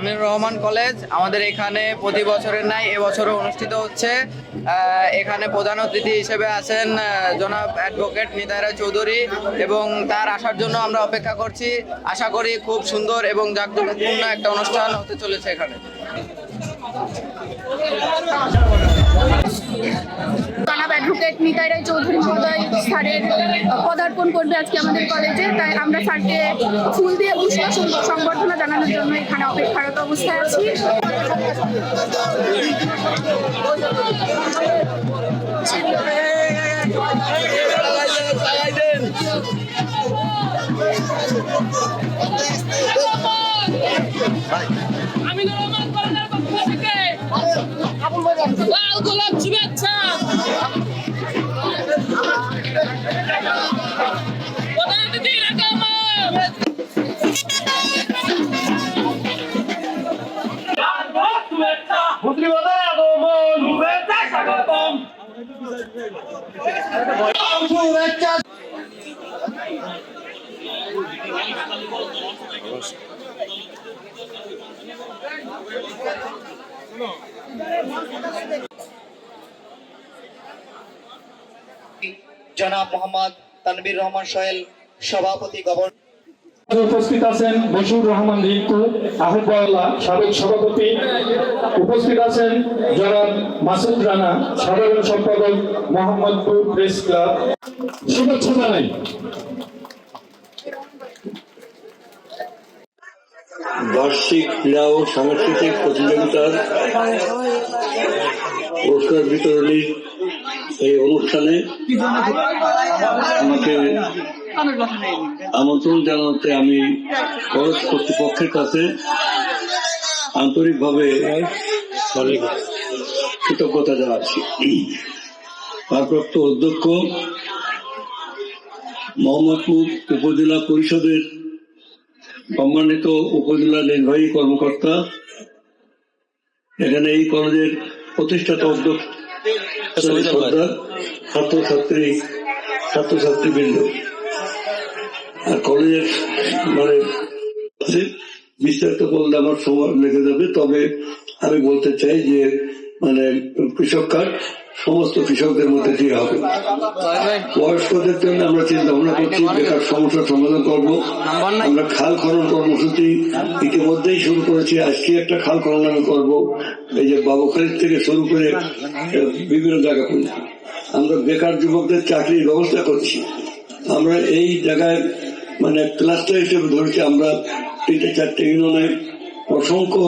Tanvir Rahman college আমাদের এখানে প্রতি বছরের ন্যায় এবছরও অনুষ্ঠিত হচ্ছে। এখানে প্রধান অতিথি হিসেবে আছেন জনাব অ্যাডভোকেট নিতাই রায় চৌধুরী, এবং তার আসার জন্য আমরা অপেক্ষা করছি। আশা করি খুব সুন্দর এবং জাঁকজমকপূর্ণ একটা অনুষ্ঠান হতে চলেছে এখানে। জনাব অ্যাডভোকেট নিতাই রায় চৌধুরী মহোদয় স্যারের পদার্পণ করবে আজকে আমাদের কলেজে, তাই আমরা স্যারকে ফুল দিয়ে উষ্ণ সংবর্ধনা জানানোর জন্য এখানে অপেক্ষারত অবস্থায় আছি। লাল গোলাপ শুভেচ্ছা। জনাব মোহাম্মদ তানভীর রহমান সোহেল, সভাপতি গভর্নর। উপস্থিত আছেন বশির রহমান রিঙ্কু আহ্বায়ুল্লাহ, সাবেক সভাপতি। উপস্থিত আছেন জনাব মাসুদ রানা, সাধারণ সম্পাদক মোহাম্মদপুর প্রেস ক্লাব। শুভেচ্ছা জানাই। বার্ষিক ক্রীড়া ও সাংস্কৃতিক প্রতিযোগিতার পুরস্কার বিতরণী এই অনুষ্ঠানে আমাকে আমন্ত্রণ জানাতে আমি কলেজ কর্তৃপক্ষের কাছে আন্তরিকভাবে কৃতজ্ঞতা জানাচ্ছি। ভারপ্রাপ্ত অধ্যক্ষ, মোহাম্মদপুর উপজেলা পরিষদের সম্মানিত উপজেলা নির্বাহী কর্মকর্তা, এখানে এই কলেজের প্রতিষ্ঠাতা অধ্যক্ষ, ছাত্রছাত্রীবৃন্দ, আর কলেজের বিস্তারিত বলতে আমার সময় লেগে যাবে। তবে আমি বলতে চাই যে কৃষক কার্ড সমস্ত কৃষকদের মধ্যে দিয়ে হবে। বয়স্কদের জন্য আমরা চিন্তা ভাবনা করছি বেকার সমস্যার সমাধান করব। আমরা খাল খনন কর্মসূচি ইতিমধ্যেই শুরু করেছি, আজকে একটা খাল খনন আমি করবো। এই যে বাবুখালী থেকে শুরু করে বিভিন্ন জায়গা পর্যন্ত আমরা বেকার যুবকদের চাকরির ব্যবস্থা করছি। আমরা এই জায়গায় ক্লাস্টার হিসেবে ধরেছি। আমরা 3-4টে ইউনিয়নে অসংখ্য